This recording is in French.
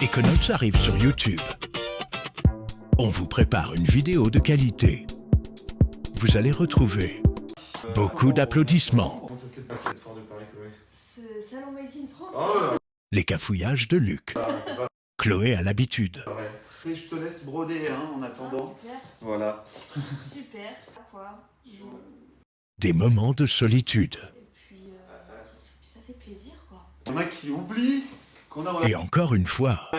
Econauts arrive sur YouTube. On vous prépare une vidéo de qualité. Vous allez retrouver beaucoup d'applaudissements. Comment ça s'est passé cette foire de Paris, Chloé? Ce salon Made in France. Oh, Les cafouillages de Luc. Chloé a l'habitude. ouais. Et je te laisse broder en attendant. Super, Voilà. super. Quoi Des moments de solitude. Et puis ça fait plaisir quoi. Il y en a qui oublient qu'on a... Et encore une fois,